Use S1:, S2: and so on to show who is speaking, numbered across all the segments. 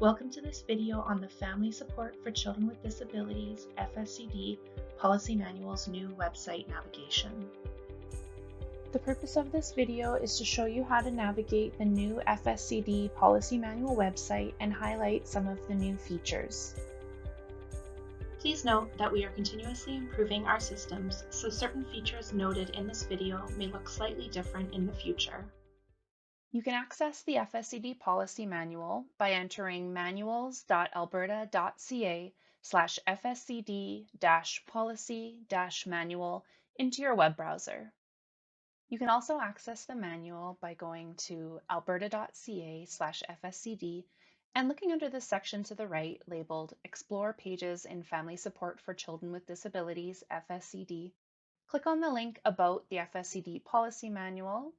S1: Welcome to this video on the Family Support for Children with Disabilities FSCD Policy Manual's new website navigation. The purpose of this video is to show you how to navigate the new FSCD Policy Manual website and highlight some of the new features. Please note that we are continuously improving our systems, so certain features noted in this video may look slightly different in the future. You can access the FSCD Policy Manual by entering manuals.alberta.ca/fscd-policy-manual into your web browser. You can also access the manual by going to alberta.ca/fscd and looking under the section to the right labeled Explore Pages in Family Support for Children with Disabilities FSCD. Click on the link About the FSCD Policy Manual,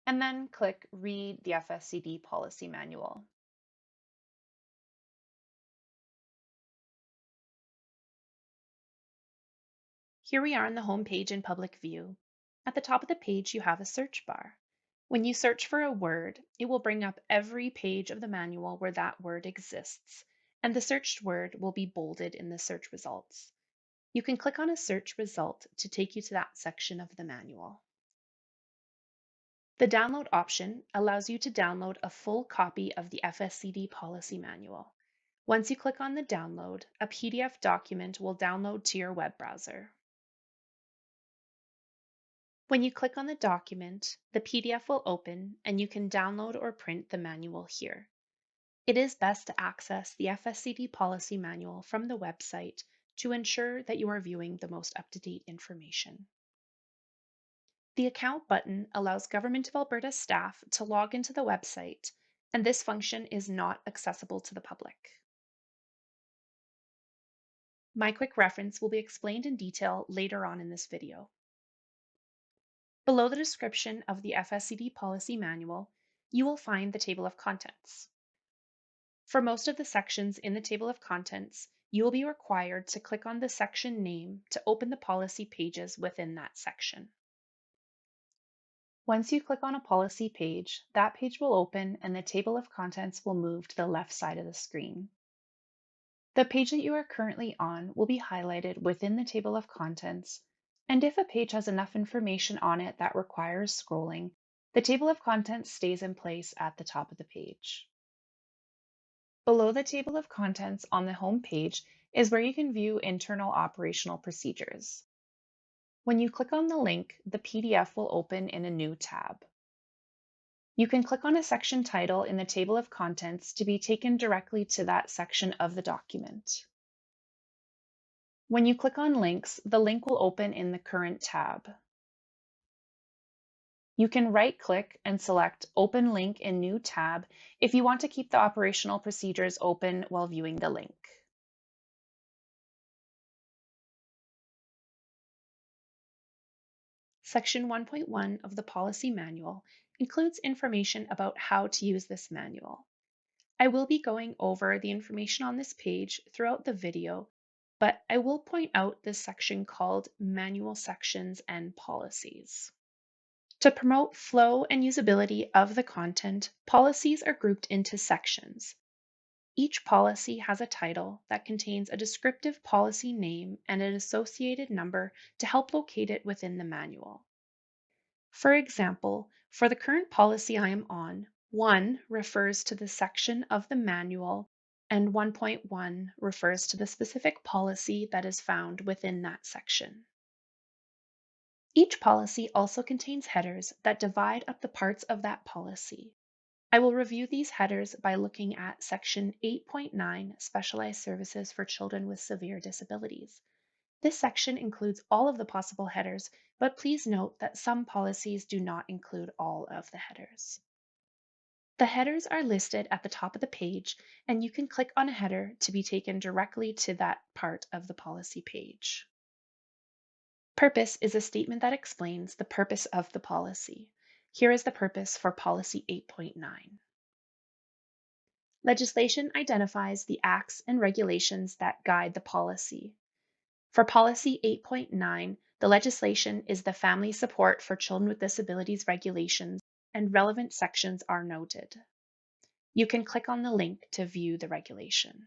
S1: and then click Read the FSCD Policy Manual. Here we are on the home page in public view. At the top of the page, you have a search bar. When you search for a word, it will bring up every page of the manual where that word exists, and the searched word will be bolded in the search results. You can click on a search result to take you to that section of the manual. The download option allows you to download a full copy of the FSCD Policy Manual. Once you click on the download, a PDF document will download to your web browser. When you click on the document, the PDF will open and you can download or print the manual here. It is best to access the FSCD Policy Manual from the website to ensure that you are viewing the most up-to-date information. The Account button allows Government of Alberta staff to log into the website, and this function is not accessible to the public. My quick reference will be explained in detail later on in this video. Below the description of the FSCD Policy Manual, you will find the table of contents. For most of the sections in the table of contents, you will be required to click on the section name to open the policy pages within that section. Once you click on a policy page, that page will open and the table of contents will move to the left side of the screen. The page that you are currently on will be highlighted within the table of contents, and if a page has enough information on it that requires scrolling, the table of contents stays in place at the top of the page. Below the table of contents on the home page is where you can view internal operational procedures. When you click on the link, the PDF will open in a new tab. You can click on a section title in the table of contents to be taken directly to that section of the document. When you click on links, the link will open in the current tab. You can right-click and select Open Link in New Tab if you want to keep the operational procedures open while viewing the link. Section 1.1 of the Policy Manual includes information about how to use this manual. I will be going over the information on this page throughout the video, but I will point out this section called Manual Sections and Policies. To promote flow and usability of the content, policies are grouped into sections. Each policy has a title that contains a descriptive policy name and an associated number to help locate it within the manual. For example, for the current policy I am on, 1 refers to the section of the manual and 1.1 refers to the specific policy that is found within that section. Each policy also contains headers that divide up the parts of that policy. I will review these headers by looking at Section 8.9, Specialized Services for Children with Severe Disabilities. This section includes all of the possible headers, but please note that some policies do not include all of the headers. The headers are listed at the top of the page, and you can click on a header to be taken directly to that part of the policy page. Purpose is a statement that explains the purpose of the policy. Here is the purpose for Policy 8.9. Legislation identifies the acts and regulations that guide the policy. For Policy 8.9, the legislation is the Family Support for Children with Disabilities Regulations, and relevant sections are noted. You can click on the link to view the regulation.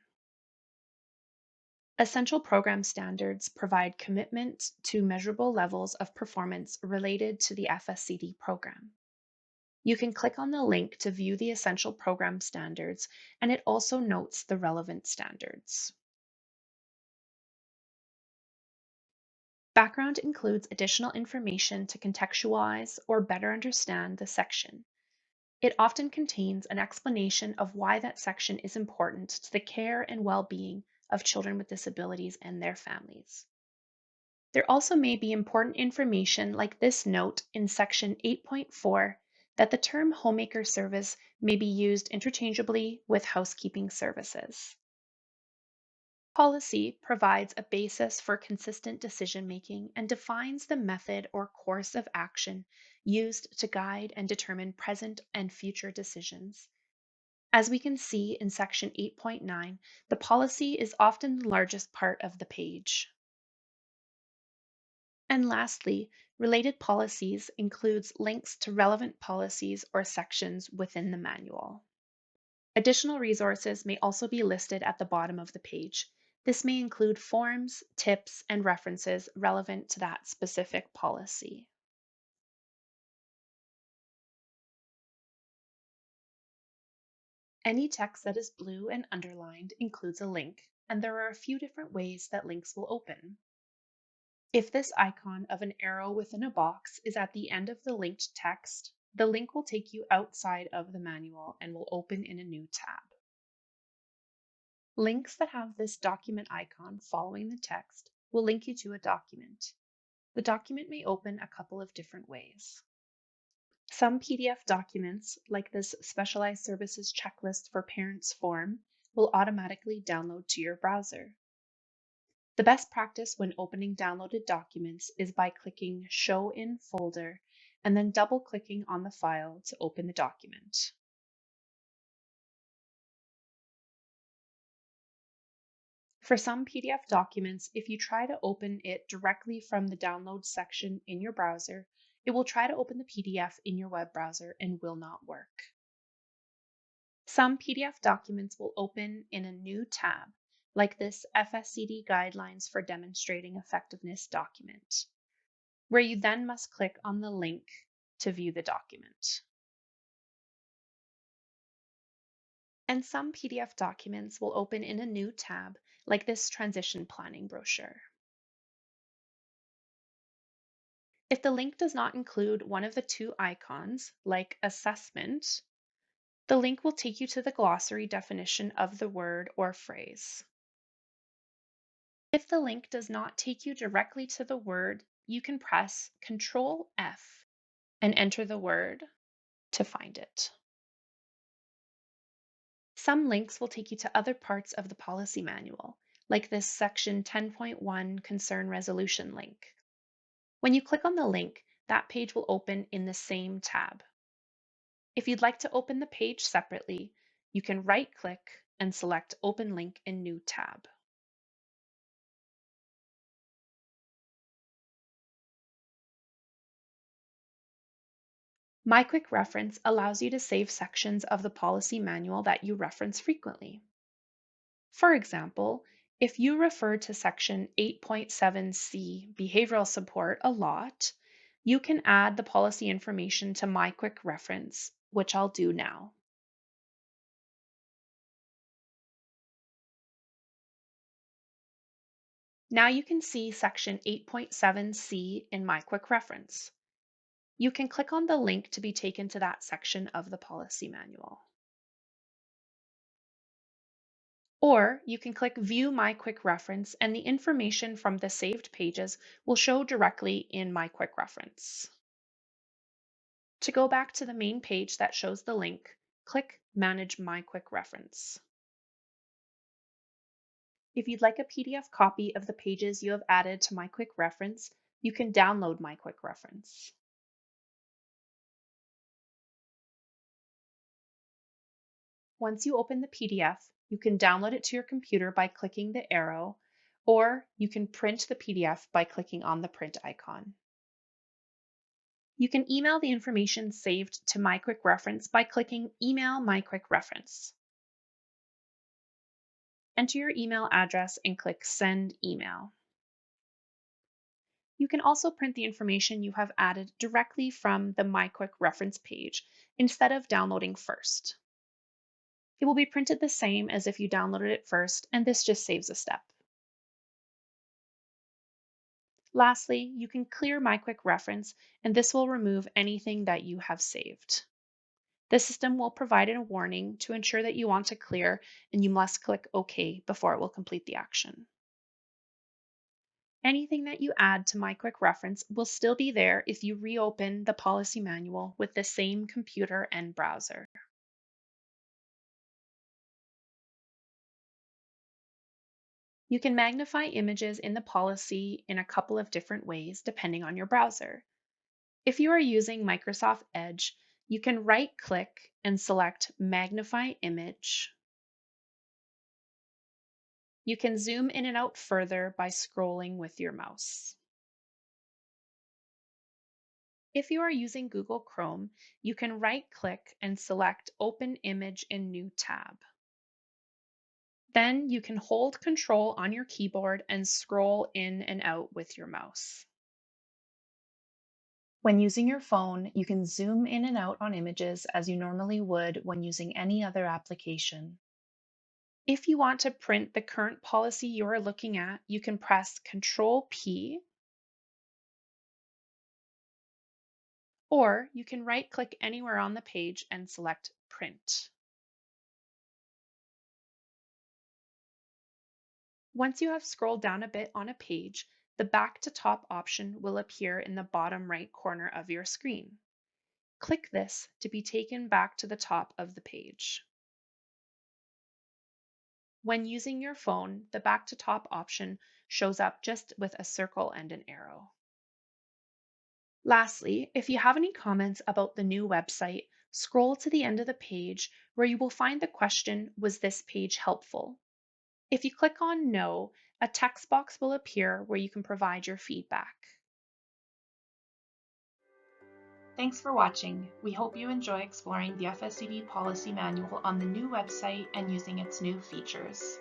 S1: Essential program standards provide commitment to measurable levels of performance related to the FSCD program. You can click on the link to view the essential program standards, and it also notes the relevant standards. Background includes additional information to contextualize or better understand the section. It often contains an explanation of why that section is important to the care and well-being of children with disabilities and their families. There also may be important information like this note in section 8.4 that the term homemaker service may be used interchangeably with housekeeping services. Policy provides a basis for consistent decision-making and defines the method or course of action used to guide and determine present and future decisions. As we can see in section 8.9, the policy is often the largest part of the page. And lastly, related policies includes links to relevant policies or sections within the manual. Additional resources may also be listed at the bottom of the page. This may include forms, tips, and references relevant to that specific policy. Any text that is blue and underlined includes a link, and there are a few different ways that links will open. If this icon of an arrow within a box is at the end of the linked text, the link will take you outside of the manual and will open in a new tab. Links that have this document icon following the text will link you to a document. The document may open a couple of different ways. Some PDF documents, like this Specialized Services Checklist for Parents form, will automatically download to your browser. The best practice when opening downloaded documents is by clicking Show in Folder and then double-clicking on the file to open the document. For some PDF documents, if you try to open it directly from the Download section in your browser, it will try to open the PDF in your web browser and will not work. Some PDF documents will open in a new tab, like this FSCD Guidelines for Demonstrating Effectiveness document, where you then must click on the link to view the document. And some PDF documents will open in a new tab, like this Transition Planning brochure. If the link does not include one of the two icons, like Assessment, the link will take you to the glossary definition of the word or phrase. If the link does not take you directly to the word, you can press Ctrl F and enter the word to find it. Some links will take you to other parts of the policy manual, like this section 10.1 concern resolution link. When you click on the link, that page will open in the same tab. If you'd like to open the page separately, you can right-click and select Open Link in New tab. My Quick Reference allows you to save sections of the policy manual that you reference frequently. For example, if you refer to section 8.7c, behavioral support, a lot, you can add the policy information to My Quick Reference, which I'll do now. Now you can see section 8.7c in My Quick Reference. You can click on the link to be taken to that section of the policy manual. Or you can click View My Quick Reference and the information from the saved pages will show directly in My Quick Reference. To go back to the main page that shows the link, click Manage My Quick Reference. If you'd like a PDF copy of the pages you have added to My Quick Reference, you can download My Quick Reference. Once you open the PDF, you can download it to your computer by clicking the arrow, or you can print the PDF by clicking on the print icon. You can email the information saved to My Quick Reference by clicking Email My Quick Reference. Enter your email address and click Send Email. You can also print the information you have added directly from the My Quick Reference page instead of downloading first. It will be printed the same as if you downloaded it first, and this just saves a step. Lastly, you can clear My Quick Reference, and this will remove anything that you have saved. The system will provide a warning to ensure that you want to clear, and you must click OK before it will complete the action. Anything that you add to My Quick Reference will still be there if you reopen the policy manual with the same computer and browser. You can magnify images in the policy in a couple of different ways depending on your browser. If you are using Microsoft Edge, you can right-click and select Magnify Image. You can zoom in and out further by scrolling with your mouse. If you are using Google Chrome, you can right-click and select Open Image in New tab. Then you can hold Control on your keyboard and scroll in and out with your mouse. When using your phone, you can zoom in and out on images as you normally would when using any other application. If you want to print the current policy you are looking at, you can press Control P, or you can right-click anywhere on the page and select Print. Once you have scrolled down a bit on a page, the back to top option will appear in the bottom right corner of your screen. Click this to be taken back to the top of the page. When using your phone, the back to top option shows up just with a circle and an arrow. Lastly, if you have any comments about the new website, scroll to the end of the page where you will find the question, "Was this page helpful?" If you click on No, a text box will appear where you can provide your feedback. Thanks for watching. We hope you enjoy exploring the FSCD policy manual on the new website and using its new features.